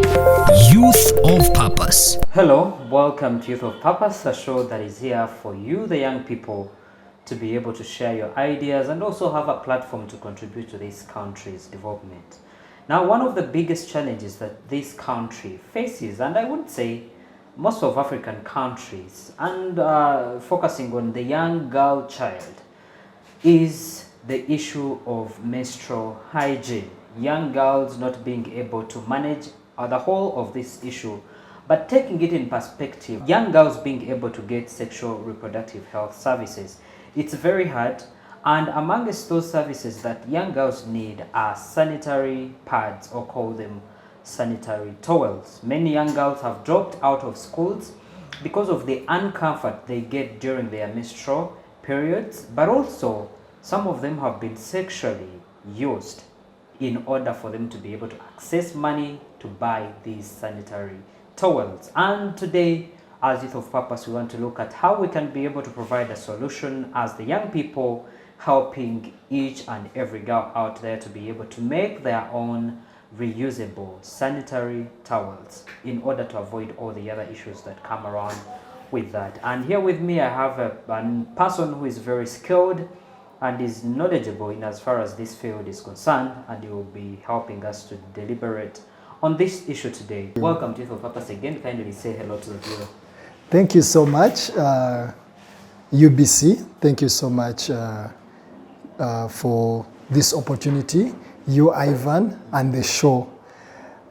Youth of Purpose. Hello, welcome to Youth of Purpose, a show that is here for you, the young people, to be able to share your ideas and also have a platform to contribute to this country's development. Now, one of the biggest challenges that this country faces, and I would say most of African countries, and focusing on the young girl child, is the issue of menstrual hygiene. Young girls not being able to manage the whole of this issue, but taking it in perspective, young girls being able to get sexual reproductive health services, it's very hard. And amongst those services that young girls need are sanitary pads, or call them sanitary towels. Many young girls have dropped out of schools because of the uncomfort they get during their menstrual periods, but also some of them have been sexually used in order for them to be able to access money to buy these sanitary towels. And today, as Youth of Purpose, we want to look at how we can be able to provide a solution as the young people, helping each and every girl out there to be able to make their own reusable sanitary towels in order to avoid all the other issues that come around with that. And here with me, I have a person who is very skilled and is knowledgeable in as far as this field is concerned, and he will be helping us to deliberate on this issue today. Welcome to Youth of Purpose again. Kindly say hello to the viewer. Thank you so much, UBC. Thank you so much for this opportunity, you, Ivan, and the show.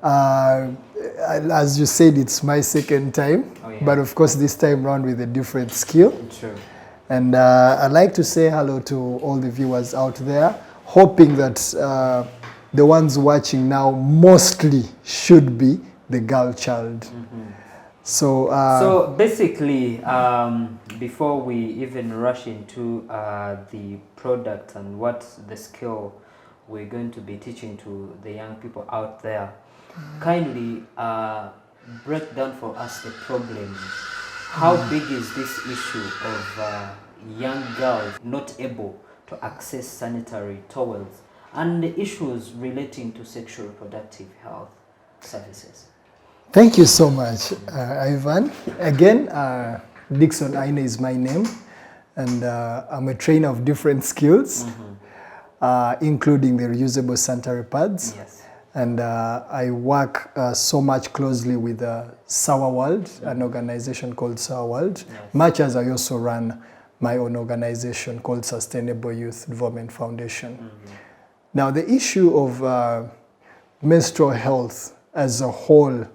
As you said, it's my second time, but of course this time round with a different skill. True. And I'd like to say hello to all the viewers out there, hoping that the ones watching now mostly should be the girl child. Mm-hmm. So basically, before we even rush into the product and what the skill we're going to be teaching to the young people out there, kindly break down for us the problem. How big is this issue of young girls not able to access sanitary towels and the issues relating to sexual reproductive health services? Thank you so much, Ivan. Again, Dixon Aine is my name, and I'm a trainer of different skills, including the reusable sanitary pads. Yes. And I work so much closely with Sour World, an organization called Sour World, much as I also run my own organization called Sustainable Youth Development Foundation. Now, the issue of menstrual health as a whole,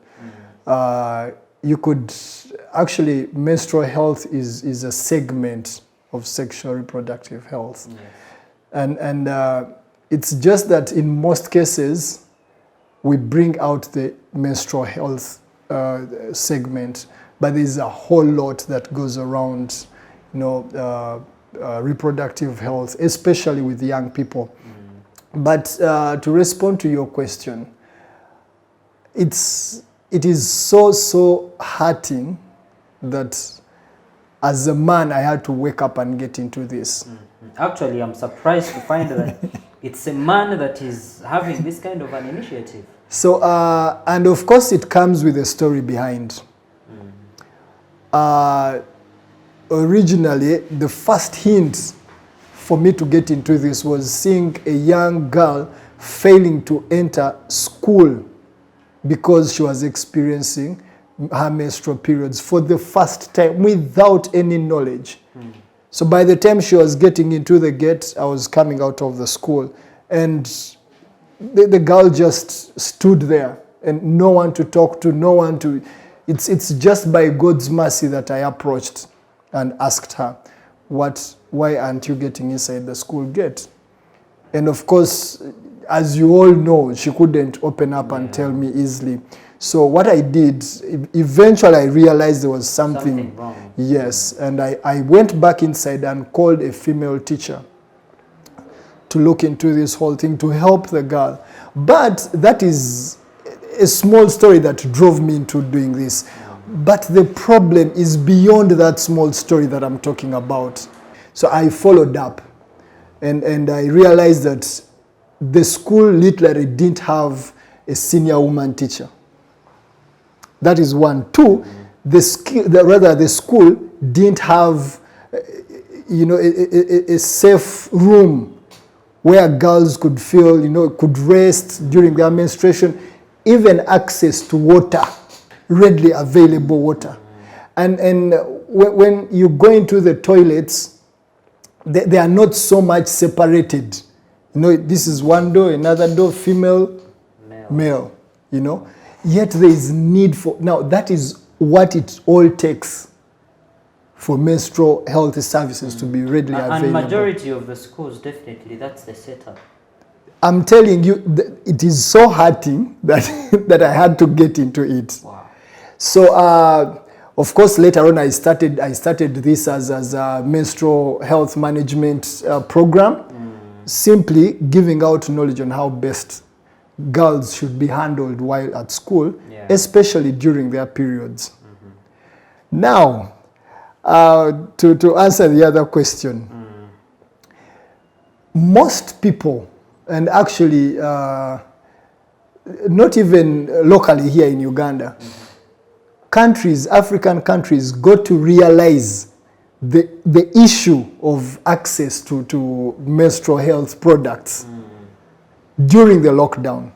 you could actually, menstrual health is a segment of sexual reproductive health. And it's just that in most cases, we bring out the menstrual health segment, but there's a whole lot that goes around, reproductive health, especially with young people. But to respond to your question, it is so hurting that as a man I had to wake up and get into this. Actually, I'm surprised to find that it's a man that is having this kind of an initiative. So, and of course it comes with a story behind. Originally, the first hint for me to get into this was seeing a young girl failing to enter school because she was experiencing her menstrual periods for the first time without any knowledge. So by the time she was getting into the gate, I was coming out of the school, and the girl just stood there and no one to talk to, no one to... It's just by God's mercy that I approached and asked her, why aren't you getting inside the school gate? And of course, as you all know, she couldn't open up and tell me easily. So what I did, eventually I realized there was something wrong. Yes, and I went back inside and called a female teacher to look into this whole thing, to help the girl. But that is a small story that drove me into doing this. But the problem is beyond that small story that I'm talking about. So I followed up, and I realized that the school literally didn't have a senior woman teacher. That is one. Two, the school didn't have, a safe room where girls could feel, could rest during their menstruation, even access to water, readily available water. And when you go into the toilets, they are not so much separated. This is one door, another door, female, male, Yet there is need for, now that is what it all takes for menstrual health services to be readily available. And majority of the schools, definitely, that's the setup. I'm telling you, it is so hurting that, that I had to get into it. Wow. So, of course, later on, I started this as a menstrual health management program, simply giving out knowledge on how best girls should be handled while at school, especially during their periods. Now, to answer the other question, most people, and actually not even locally here in Uganda, countries, African countries, got to realize the issue of access to menstrual health products during the lockdown.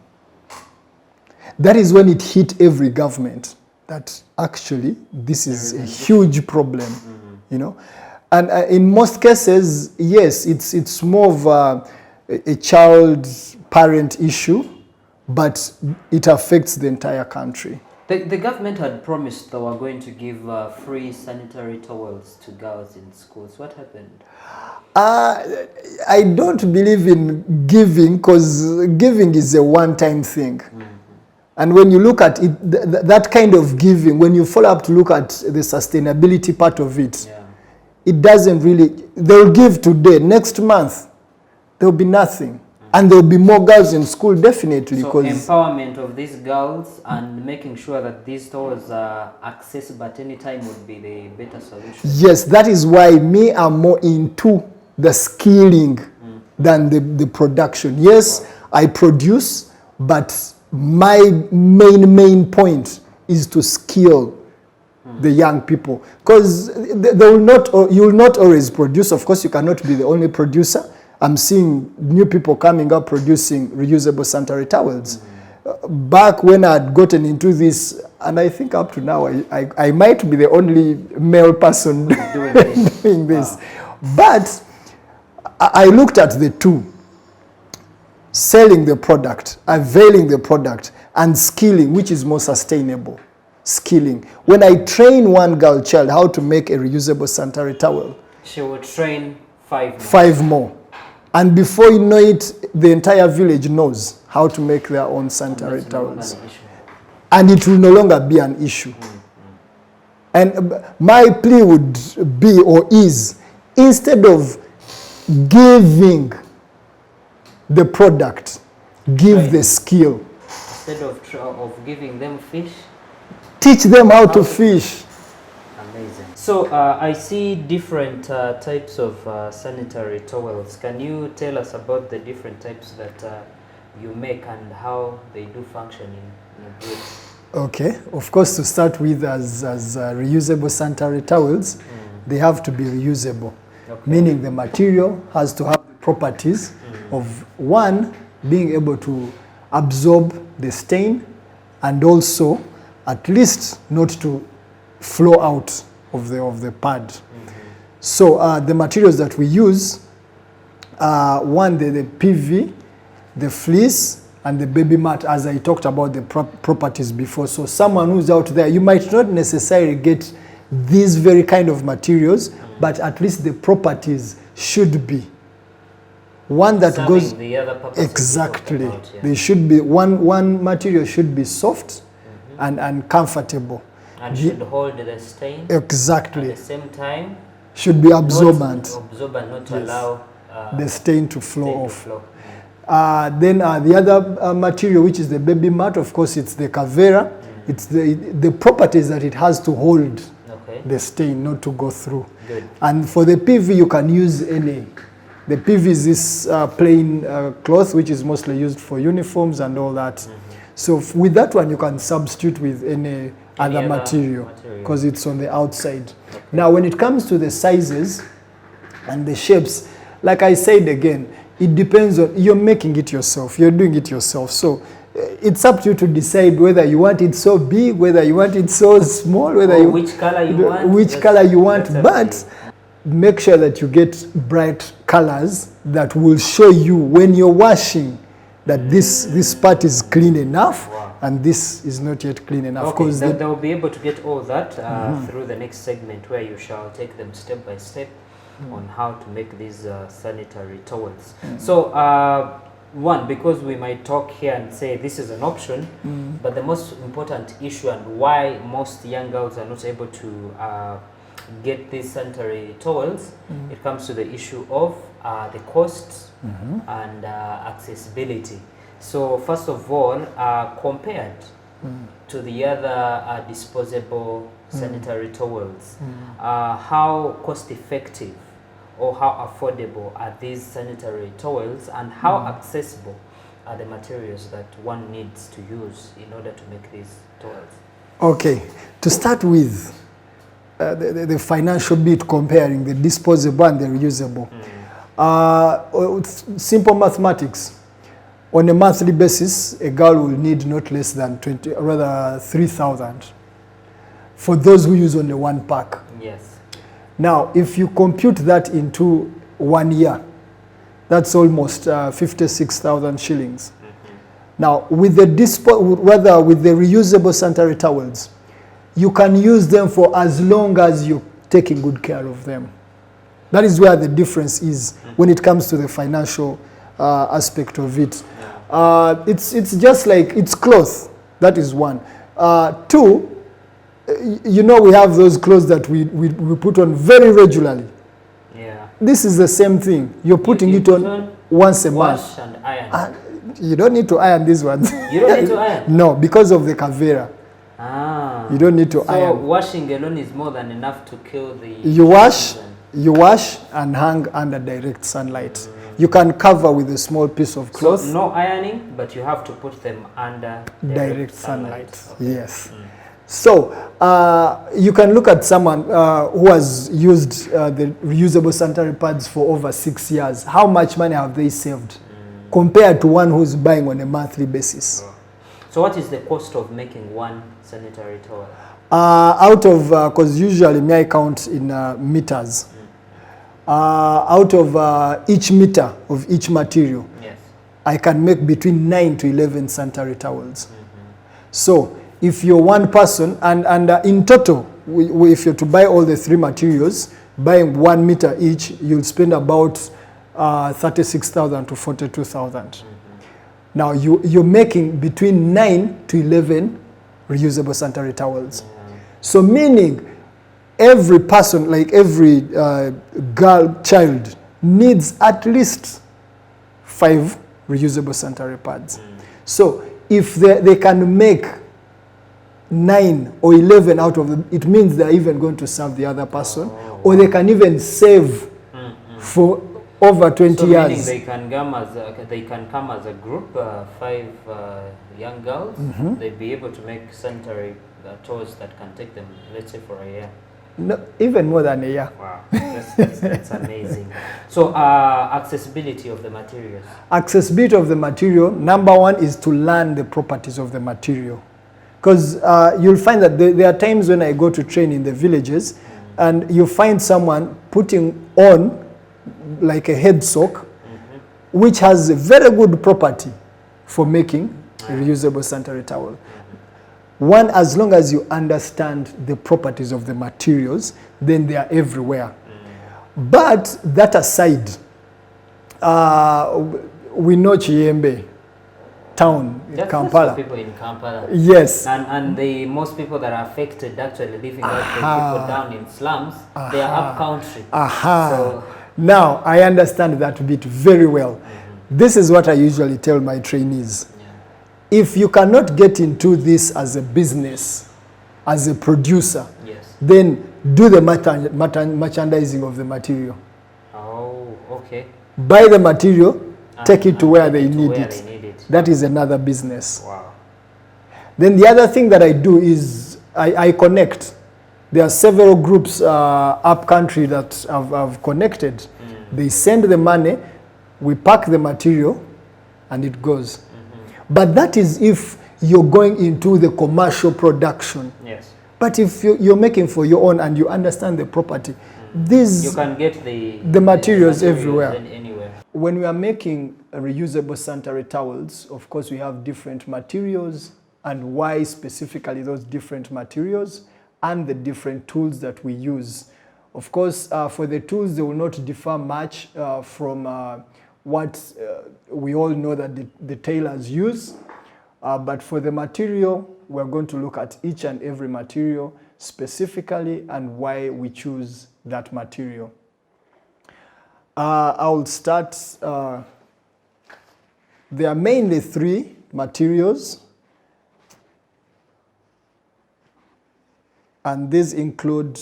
That is when it hit every government that actually this is a huge problem, And in most cases, yes, it's more of a child-parent issue, but it affects the entire country. The government had promised they were going to give free sanitary towels to girls in schools. What happened? I don't believe in giving, because giving is a one-time thing. And when you look at it, that kind of giving, when you follow up to look at the sustainability part of it, it doesn't really, they'll give today, next month, there'll be nothing. And there'll be more girls in school, definitely. So empowerment of these girls and making sure that these towels are accessible at any time would be the better solution. Yes, that is why me I'm more into the skilling than the production. Yes, I produce, but my main point is to skill the young people, because they will not, you will not always produce. Of course, you cannot be the only producer. I'm seeing new people coming up producing reusable sanitary towels. Back when I'd gotten into this, and I think up to now, I might be the only male person doing this. Wow. But I looked at the two: selling the product, availing the product, and skilling, which is more sustainable. Skilling. When I train one girl child how to make a reusable sanitary towel, she will train 5 more. 5 more. And before you know it, the entire village knows how to make their own sanitary towels. And it will no longer be an issue. And my plea would be, or is, instead of giving the product, give the skill. Instead of giving them fish, teach them how to fish. Amazing. So I see different types of sanitary towels. Can you tell us about the different types that you make and how they do function in a group? Okay, of course, to start with, as reusable sanitary towels, they have to be reusable, meaning the material has to have the properties of, one, being able to absorb the stain, and also at least not to flow out of the pad. So the materials that we use, one, the PV, the fleece, and the baby mat, as I talked about the properties before. So someone who's out there, you might not necessarily get these very kind of materials, but at least the properties should be one that serving goes the other purposes. Exactly. About, yeah. They should be one material should be soft and comfortable. And should hold the stain. Exactly. At the same time, should be absorbent. Not allow the stain to flow off. Then the other material, which is the baby mat, of course, it's the cavera. It's the properties that it has to hold the stain, not to go through. Good. And for the PV, you can use any. The PV is this plain cloth, which is mostly used for uniforms and all that. So with that one, you can substitute with any other other material material. because it's on the outside. Now, when it comes to the sizes and the shapes, like I said again, it depends on, you're making it yourself, you're doing it yourself. So it's up to you to decide whether you want it so big, whether you want it so small, whether you which color you want. which color you want, that's but make sure that you get bright colors that will show you when you're washing that this part is clean enough. Wow. And this is not yet clean enough. Okay, Because they will be able to get all that through the next segment, where you shall take them step by step on how to make these sanitary towels. So one, because we might talk here and say this is an option, but the most important issue and why most young girls are not able to get these sanitary towels, it comes to the issue of the cost and accessibility. So first of all, compared to the other disposable sanitary towels, how cost effective or how affordable are these sanitary towels, and how accessible are the materials that one needs to use in order to make these towels? Okay, to start with the financial bit, comparing the disposable and the reusable. Simple mathematics. On a monthly basis, a girl will need not less than 3,000 for those who use only one pack. Yes. Now, if you compute that into 1 year, that's almost 56,000 shillings. Now, with the with the reusable sanitary towels, you can use them for as long as you're taking good care of them. That is where the difference is when it comes to the financial aspect of it. It's just like, it's clothes. That is one. Two, you know, we have those clothes that we put on very regularly. Yeah. This is the same thing. You're putting it on once a month. Wash and iron. You don't need to iron these ones. You don't need to iron? No, because of the cavera. You don't need to iron. So washing alone is more than enough to kill the... You wash and hang under direct sunlight. You can cover with a small piece of cloth. So no ironing, but you have to put them under direct sunlight. Okay. Yes. So you can look at someone who has used the reusable sanitary pads for over 6 years. How much money have they saved compared to one who's buying on a monthly basis? So what is the cost of making one sanitary towel? Out of, because usually I count in meters. Out of each meter of each material, yes, I can make between 9 to 11 sanitary towels. So if you're one person, and in total, if you're to buy all the 3 materials, buying 1 meter each, you'll spend about 36,000 to 42,000. Now you're making between 9 to 11 reusable sanitary towels. So meaning every person, like every child, needs at least 5 reusable sanitary pads. So if they can make 9 or 11 out of them, it means they're even going to serve the other person, or they can even save for over 20 so years. Meaning they can come as a group, 5 young girls. They'd be able to make sanitary towels that can take them, let's say, for a year. No, even more than a year. Wow, that's amazing. So accessibility of the materials. Accessibility of the material, number one is to learn the properties of the material. Because you'll find that there are times when I go to train in the villages, and you find someone putting on like a head sock, which has a very good property for making a reusable sanitary towel. One, as long as you understand the properties of the materials, then they are everywhere. But that aside, we know Chiembe town in Kampala. People in Kampala. Yes. And the most people that are affected actually living out the people down in slums, they are up country. So now I understand that bit very well. This is what I usually tell my trainees. If you cannot get into this as a business, as a producer, then do the merchandising of the material. Oh, okay. Buy the material, take it to where they need it. That is another business. Wow. Then the other thing that I do is I connect. There are several groups up country that have connected. They send the money, we pack the material, and it goes. But that is if you're going into the commercial production. Yes. But if you're making for your own and you understand the property, You can get the materials everywhere. Anywhere. When we are making reusable sanitary towels, of course we have different materials and why specifically those different materials and the different tools that we use. Of course, for the tools, they will not differ much from what we all know that the tailors use. But for the material, we're going to look at each and every material specifically and why we choose that material. I'll start. There are mainly 3 materials, and these include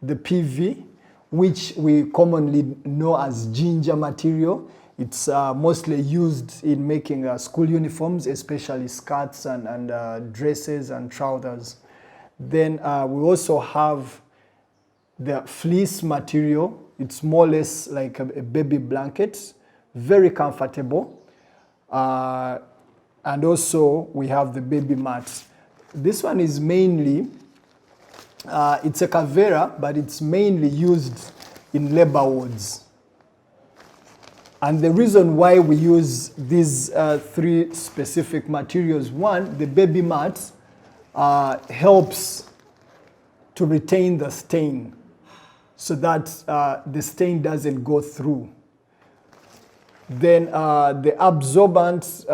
the PV, which we commonly know as ginger material. It's mostly used in making school uniforms, especially skirts and dresses and trousers. Then we also have the fleece material. It's more or less like a baby blanket, very comfortable. And also we have the baby mat. This one is mainly, it's a kavera, but it's mainly used in labor wards. And the reason why we use these 3 specific materials, one, the baby mat helps to retain the stain so that the stain doesn't go through. Then the absorbent,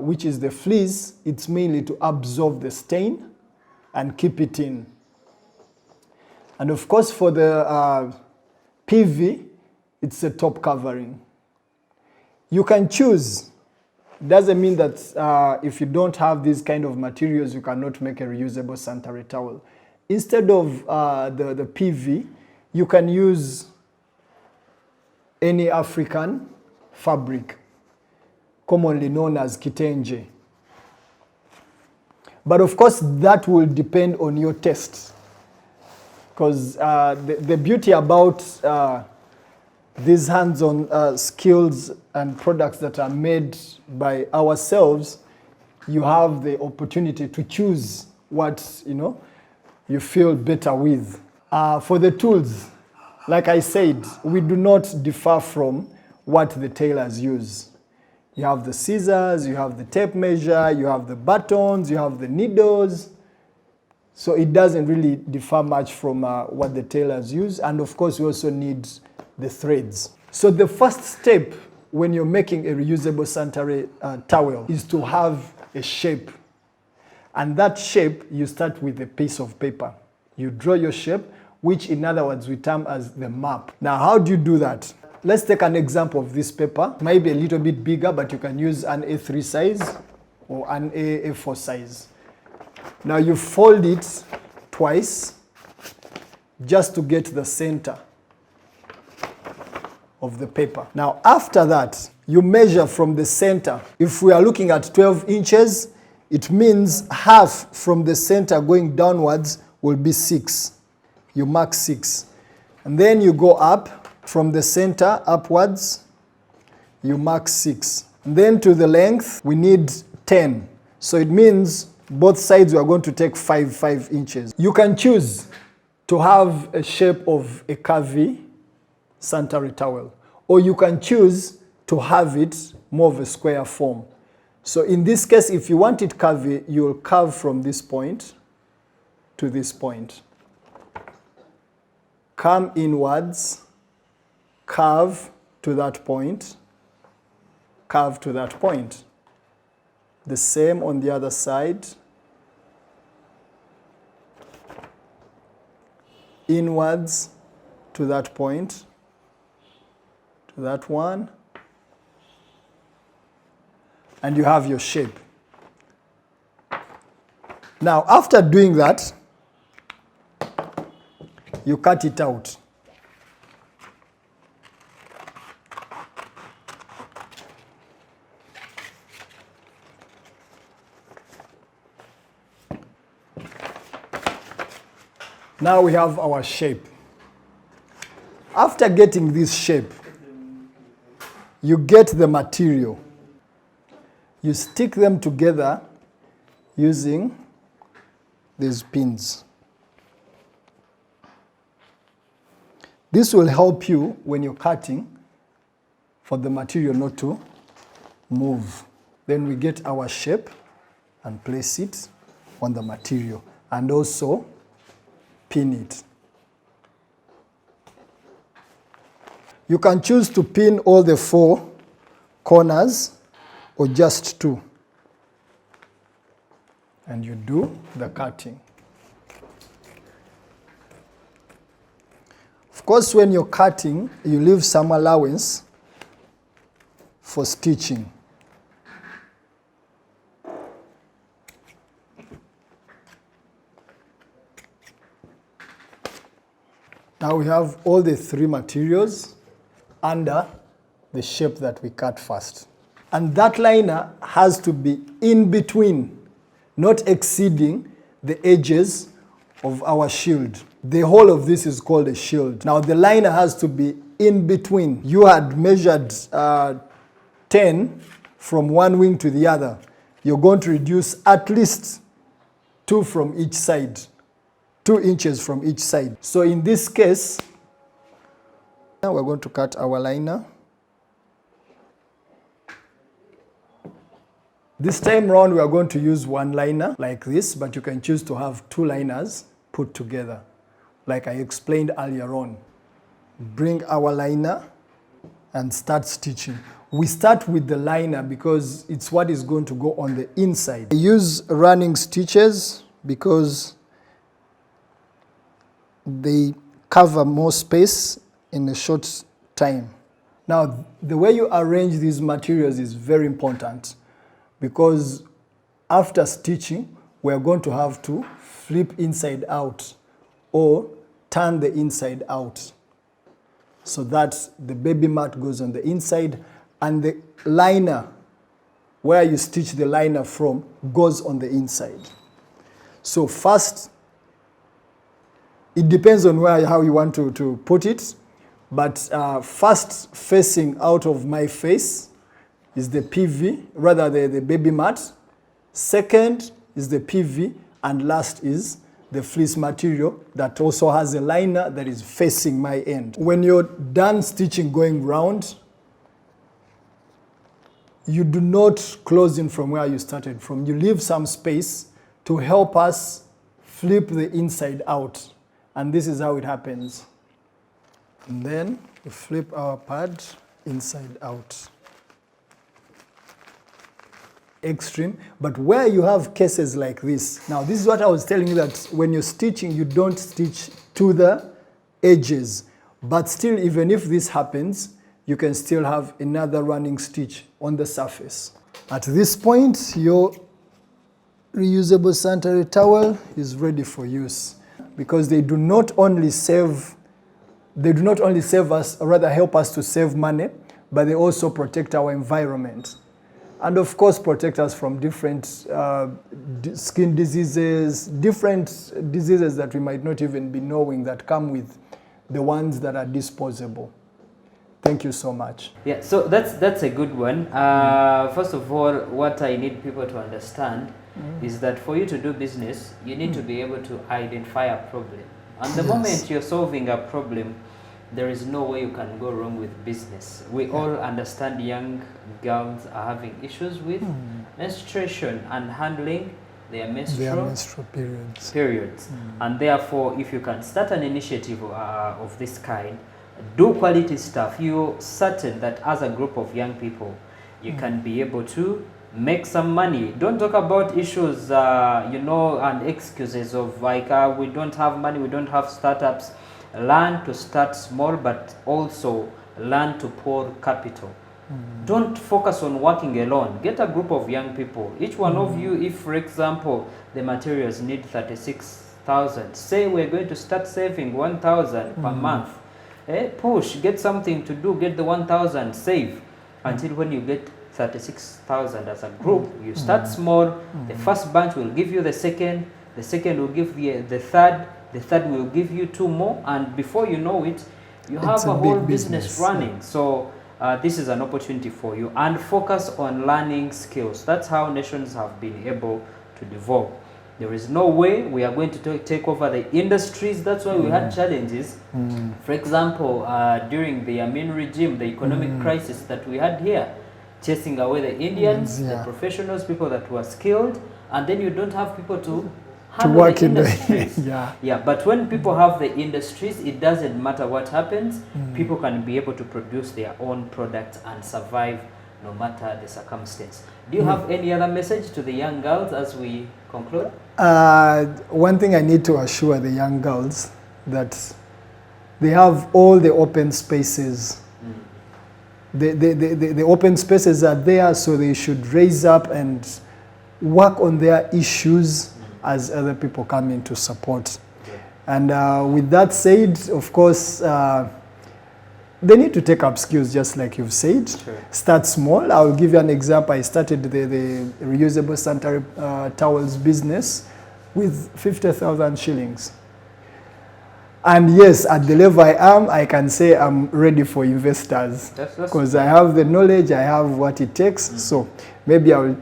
which is the fleece, it's mainly to absorb the stain and keep it in. And of course for the PV, it's a top covering. You can choose. Doesn't mean that if you don't have these kind of materials, you cannot make a reusable sanitary towel. Instead of the PV, you can use any African fabric, commonly known as kitenje. But of course, that will depend on your taste. Because the beauty about these hands-on skills and products that are made by ourselves, you have the opportunity to choose what you feel better with. For the tools, like I said, we do not differ from what the tailors use. You have the scissors, you have the tape measure, you have the buttons, you have the needles. So it doesn't really differ much from what the tailors use. And of course, we also need the threads. So the first step when you're making a reusable sanitary towel is to have a shape. And that shape, you start with a piece of paper. You draw your shape, which in other words we term as the map. Now, how do you do that? Let's take an example of this paper. It might be a little bit bigger, but you can use an A3 size or an A4 size. Now you fold it twice just to get the center of the paper. Now after that, you measure from the center. If we are looking at 12 inches, it means half from the center going downwards will be 6. You mark 6. And then you go up from the center upwards, you mark 6. And then to the length, we need 10. So it means both sides we are going to take 5 inches. You can choose to have a shape of a curvy sanitary towel, or you can choose to have it more of a square form. So in this case, if you want it curvy, you'll curve from this point to this point. Come inwards, curve to that point, curve to that point. The same on the other side. Inwards to that point, to that one. And you have your shape. Now, after doing that, you cut it out. Now we have our shape. After getting this shape, you get the material. You stick them together using these pins. This will help you when you're cutting for the material not to move. Then we get our shape and place it on the material and also pin it. You can choose to pin all the 4 corners or just 2. And you do the cutting. Of course, when you're cutting, you leave some allowance for stitching. Now we have all the 3 materials under the shape that we cut first. And that liner has to be in between, not exceeding the edges of our shield. The whole of this is called a shield. Now the liner has to be in between. You had measured 10 from one wing to the other. You're going to reduce at least 2 from each side. 2 inches from each side. So in this case, now we're going to cut our liner. This time round we are going to use 1 liner like this, but you can choose to have 2 liners put together, like I explained earlier on. Bring our liner and start stitching. We start with the liner because it's what is going to go on the inside. I use running stitches because they cover more space in a short time. Now, the way you arrange these materials is very important because after stitching, we are going to have to flip inside out or turn the inside out so that the baby mat goes on the inside and the liner, where you stitch the liner from, goes on the inside. So first, it depends on how you want to put it, but first facing out of my face is the PV, rather the baby mat. Second is the PV, and last is the fleece material that also has a liner that is facing my end. When you're done stitching going round, you do not close in from where you started from. You leave some space to help us flip the inside out. And this is how it happens. And then we flip our pad inside out. Extreme, but where you have cases like this, now this is what I was telling you, that when you're stitching, you don't stitch to the edges. But still, even if this happens, you can still have another running stitch on the surface. At this point, your reusable sanitary towel is ready for use, because they do not only save us, or rather help us to save money, but they also protect our environment. And of course, protect us from different skin diseases, different diseases that we might not even be knowing that come with the ones that are disposable. Thank you so much. Yeah, so that's a good one. First of all, what I need people to understand is that for you to do business, you need to be able to identify a problem. And the moment you're solving a problem, there is no way you can go wrong with business. We all understand young girls are having issues with menstruation and handling their menstrual periods. And therefore, if you can start an initiative of this kind, do quality stuff, you're certain that as a group of young people, you can be able to make some money. Don't talk about issues, and excuses of like, we don't have money, we don't have startups. Learn to start small, but also learn to pour capital. Don't focus on working alone. Get a group of young people. Each one of you, if for example, the materials need 36,000, say we're going to start saving 1,000 per month. Push, get something to do, get the 1,000, save until when you get 36,000 as a group. You start small, the first bunch will give you the second will give the third, The third will give you 2 more, and before you know it, you have It's a a whole big business running. So this is an opportunity for you, and focus on learning skills. That's how nations have been able to develop. There is no way we are going to take over the industries. That's why we had challenges. For example, during the Amin regime, the economic crisis that we had here, chasing away the Indians, the professionals, people that were skilled, and then you don't have people to work the in industries. the Yeah, but when people have the industries, it doesn't matter what happens. People can be able to produce their own products and survive no matter the circumstance. Do you have any other message to the young girls as we conclude? One thing I need to assure the young girls that they have all the open spaces. The open spaces are there, so they should raise up and work on their issues as other people come in to support. And with that said, of course, they need to take up skills, just like you've said. Start small. I'll give you an example. I started the reusable sanitary towels business with 50,000 shillings. And yes, at the level I am, I can say I'm ready for investors because I have the knowledge, I have what it takes. So maybe I'll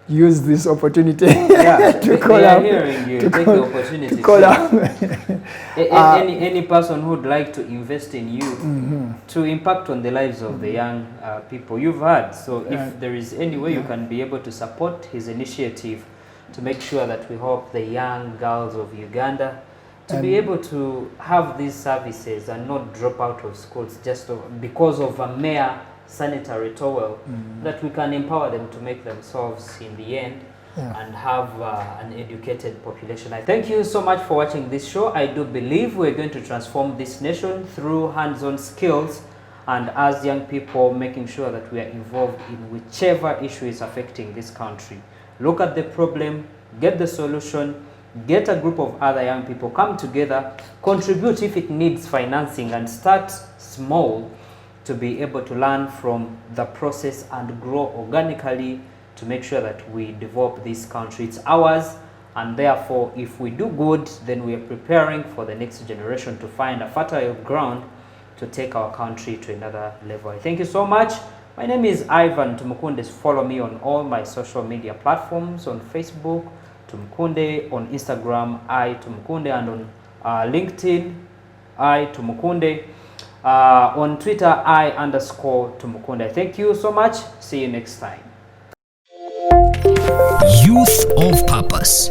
use this opportunity to call up. Take the opportunity. To call up. Any person who would like to invest in you to impact on the lives of the young people you've had. So if there is any way you can be able to support his initiative to make sure that we help the young girls of Uganda to be able to have these services and not drop out of schools just because of a mere sanitary towel, that we can empower them to make themselves in the end and have an educated population. I thank you so much for watching this show. I do believe we're going to transform this nation through hands-on skills and as young people making sure that we are involved in whichever issue is affecting this country. Look at the problem, get the solution, get a group of other young people, come together, contribute if it needs financing, and start small to be able to learn from the process and grow organically to make sure that we develop this country. It's ours, and therefore if we do good, then we are preparing for the next generation to find a fertile ground to take our country to another level. Thank you so much. My name is Ivan Tumukunde. Follow me on all my social media platforms, on Facebook, Tumukunde, on Instagram, Tumukunde, and on LinkedIn, Tumukunde. On Twitter, _Tumukunde. Thank you so much. See you next time. Youth of Purpose.